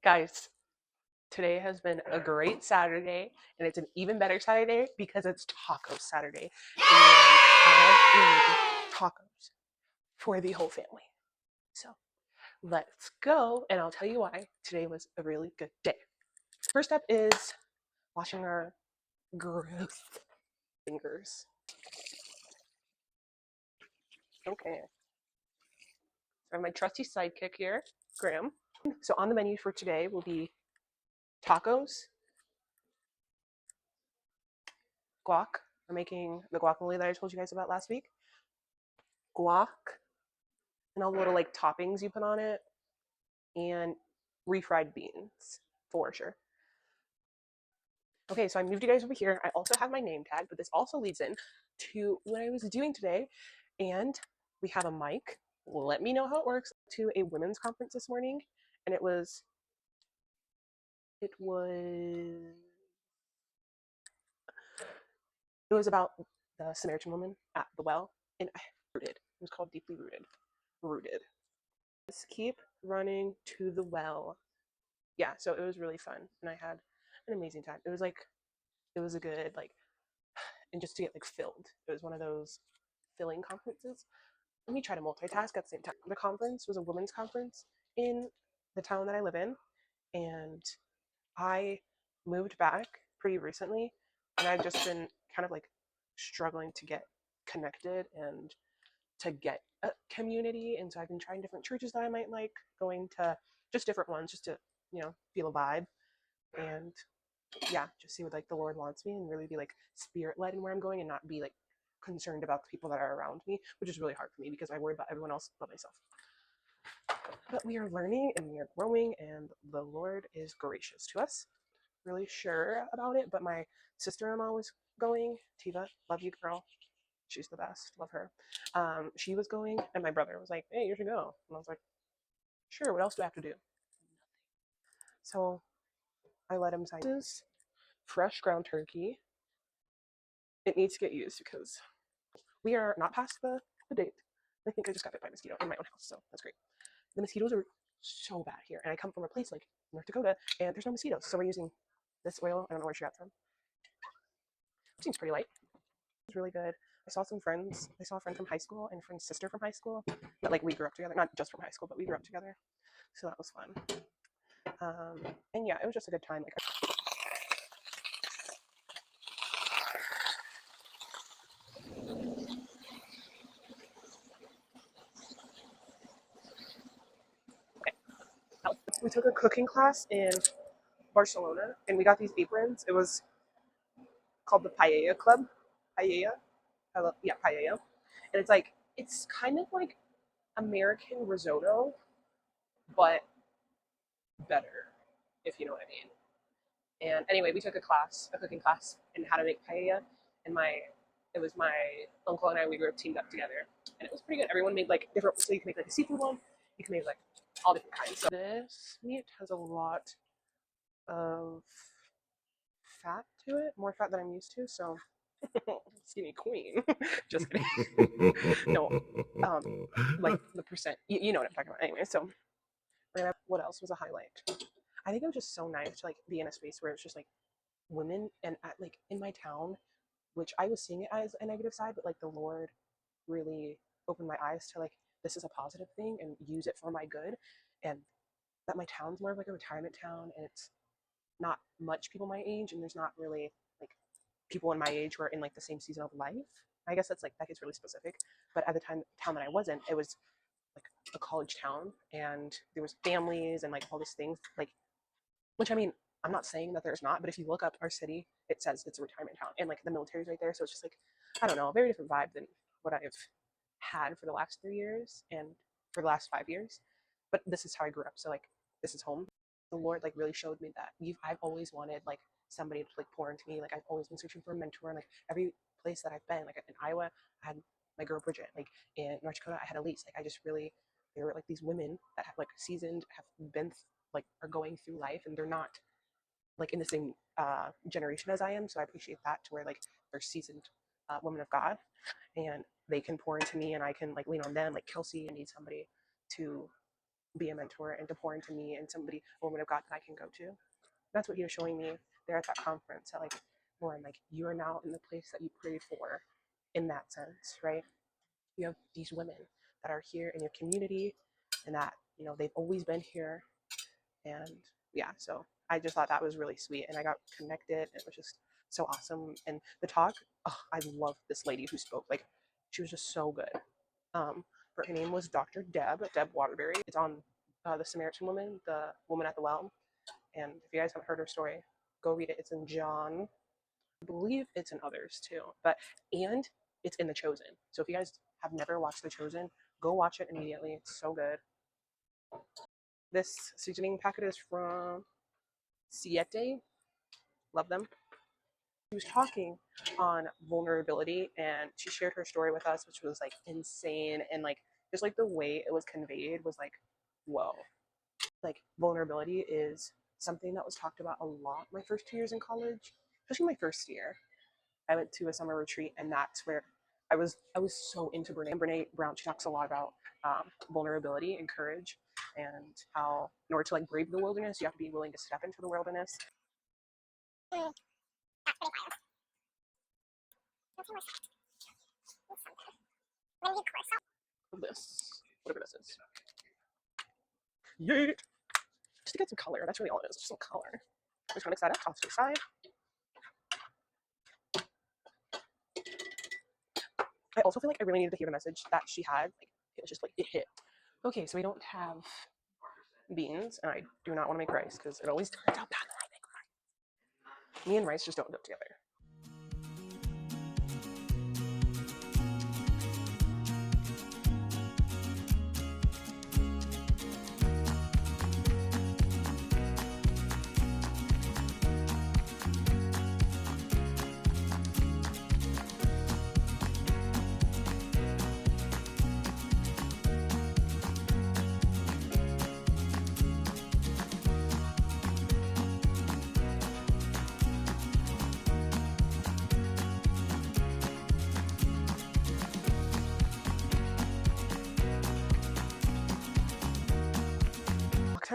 Guys, today has been a great Saturday, and it's an even better Saturday because it's Taco Saturday. And I am making tacos for the whole family. So let's go, and I'll tell you why today was a really good day. First step is washing our gross fingers. Okay. So I have my trusty sidekick here, Graham. So on the menu for today will be tacos, guac. We're making the guacamole that I told you guys about last week. Guac, and all the little like toppings you put on it, and refried beans for sure. Okay, so I moved you guys over here. I also have my name tag, but this also leads in to what I was doing today. And we have a mic. Let me know how it works. To a women's conference this morning, and it was about the Samaritan woman at the well, and rooted. It was called Deeply Rooted. Rooted. Let's keep running to the well. Yeah, so it was really fun, and I had an amazing time. It was a good and just to get filled. It was one of those filling conferences. Let me try to multitask at the same time. The conference was a women's conference in the town that I live in, and I moved back pretty recently, and I've just been kind of struggling to get connected and to get a community. And so I've been trying different churches that I might like, going to just different ones just to, feel a vibe. And yeah, just see what the Lord wants me and really be spirit led in where I'm going and not be concerned about the people that are around me, which is really hard for me because I worry about everyone else but myself. But we are learning and we are growing, and the Lord is gracious to us. Really sure about it, but my sister-in-law was going. Tiva, love you, girl. She's the best. Love her. She was going, and my brother was like, "Hey, you should go." And I was like, "Sure. What else do I have to do?" So I let him sign this fresh ground turkey. It needs to get used because we are not past the date. I think I just got bit by a mosquito in my own house, so that's great. The mosquitoes are so bad here, and I come from a place like North Dakota, and there's no mosquitoes, so we're using this oil. I don't know where she got from. It seems pretty light. It's really good. I saw some friends. I saw a friend from high school and a friend's sister from high school. But we grew up together. Not just from high school, but we grew up together. So that was fun. And yeah, it was just a good time. Okay. We took a cooking class in Barcelona, and we got these aprons. It was called the Paella Club. Paella. Yeah, paella. And it's kind of like American risotto, but better, if you know what I mean. And anyway, we took a cooking class, in how to make paella. And it was my uncle and I. We grew up teamed up together, and it was pretty good. Everyone made different. So you can make a seafood one. You can make all different kinds. So this meat has a lot of fat to it, more fat than I'm used to. So skinny queen. Just kidding. No, the percent. You know what I'm talking about. Anyway, so what else was a highlight? I think it was just so nice to be in a space where it's just women, and in my town, which I was seeing it as a negative side, but the Lord really opened my eyes to this is a positive thing and use it for my good. And that my town's more of a retirement town, and it's not much people my age, and there's not really people in my age who are in the same season of life. I guess that gets really specific. But at the town that I was in, it was a college town, and there was families and all these things which I mean, I'm not saying that there's not, but if you look up our city, it says it's a retirement town, and the military's right there. So it's just I don't know, a very different vibe than what I've had for the last 3 years and for the last 5 years. But this is how I grew up, so this is home. The Lord really showed me that I've always wanted somebody to pour into me. I've always been searching for a mentor, and every place that I've been, in Iowa, I had my girl Bridget. In North Dakota, I had Elise. I just really, there were these women that have seasoned, have been are going through life, and they're not in the same generation as I am. So I appreciate that, to where they're seasoned women of God, and they can pour into me, and I can lean on them. Like Kelsey, I need somebody to be a mentor and to pour into me and somebody, a woman of God that I can go to. That's what he was showing me there at that conference. That like, Lauren, like you are now in the place that you prayed for, in that sense, right? You have these women that are here in your community, and that they've always been here, and yeah. So I just thought that was really sweet, and I got connected. It was just so awesome, and the talk. Oh, I love this lady who spoke. Like, she was just so good. Her name was Dr. Deb Waterbury. It's on the Samaritan woman, the woman at the well. And if you guys haven't heard her story, go read it. It's in John. I believe it's in others too. And it's in The Chosen. So if you guys have never watched The Chosen, go watch it immediately. It's so good. This seasoning packet is from Siete. Love them. She was talking on vulnerability, and she shared her story with us, which was like insane, and like just like the way it was conveyed was like, whoa. Like, vulnerability is something that was talked about a lot my first 2 years in college, especially my first year. I went to a summer retreat, and that's where I was so into Brene Brown. She talks a lot about vulnerability and courage, and how in order to like brave the wilderness, you have to be willing to step into the wilderness. This, whatever this is. Yay! Just to get some color. That's really all it is. Just some color. I'm just gonna mix that up. Toss to the side. I also feel like I really needed to hear the message that she had. Like, it was just like it hit. Okay, so we don't have beans, and I do not want to make rice because it always turns out bad when I make rice. Me and rice just don't go together.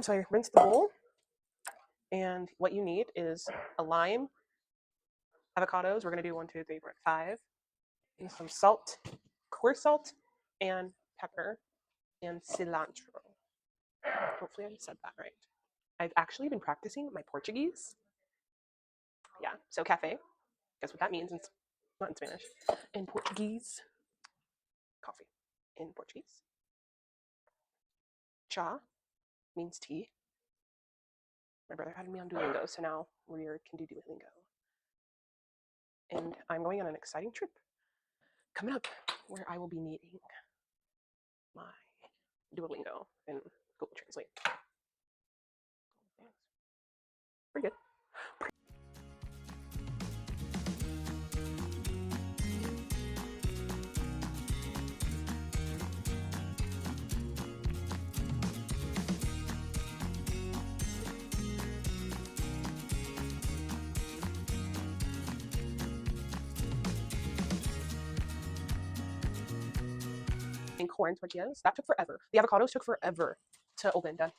So I rinse the bowl, and what you need is a lime, avocados. We're gonna do 1, 2, 3, 4, 5, and some salt, coarse salt, and pepper, and cilantro. Hopefully I said that right. I've actually been practicing my Portuguese. Yeah, so cafe. Guess what that means? It's not in Spanish. In Portuguese, coffee. In Portuguese, cha means tea. My brother had me on Duolingo, so now we can do Duolingo. And I'm going on an exciting trip coming up where I will be needing my Duolingo and Google Translate. Pretty good. And corn tortillas, that took forever. The avocados took forever to open. Done.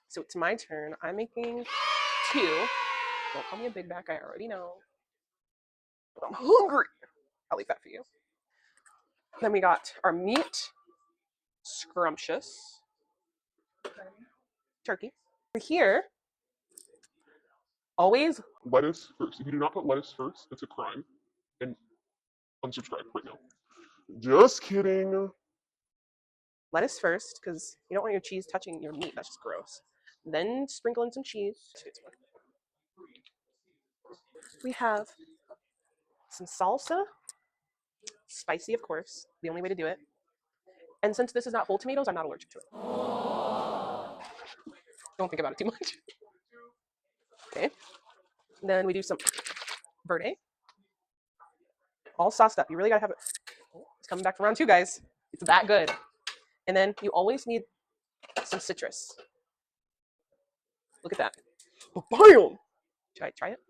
So it's my turn. I'm making 2. Don't call me a big back. I already know. But I'm hungry. I'll leave that for you. Then we got our meat, scrumptious turkey. Here, always lettuce first. If you do not put lettuce first, it's a crime. And unsubscribe right now. Just kidding. lettuce first, because you don't want your cheese touching your meat. That's just gross. Then sprinkle in some cheese. We have some salsa, spicy, of course, the only way to do it. And since this is not whole tomatoes, I'm not allergic to it. Don't think about it too much. Okay. Then we do some verde. all sauced up. You really gotta have it. Oh, it's coming back for round two, guys. It's that good. And then you always need some citrus. Look at that. Bam! Try it.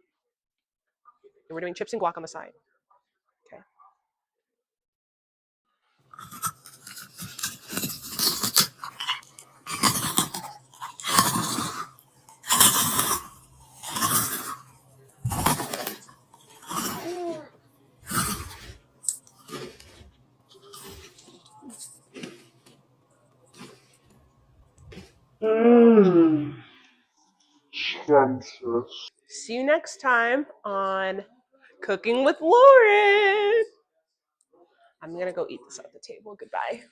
And we're doing chips and guac on the side. Okay. Mmm. Scrumptious. See you next time on Cooking with Lauren. I'm gonna go eat this at the table. Goodbye.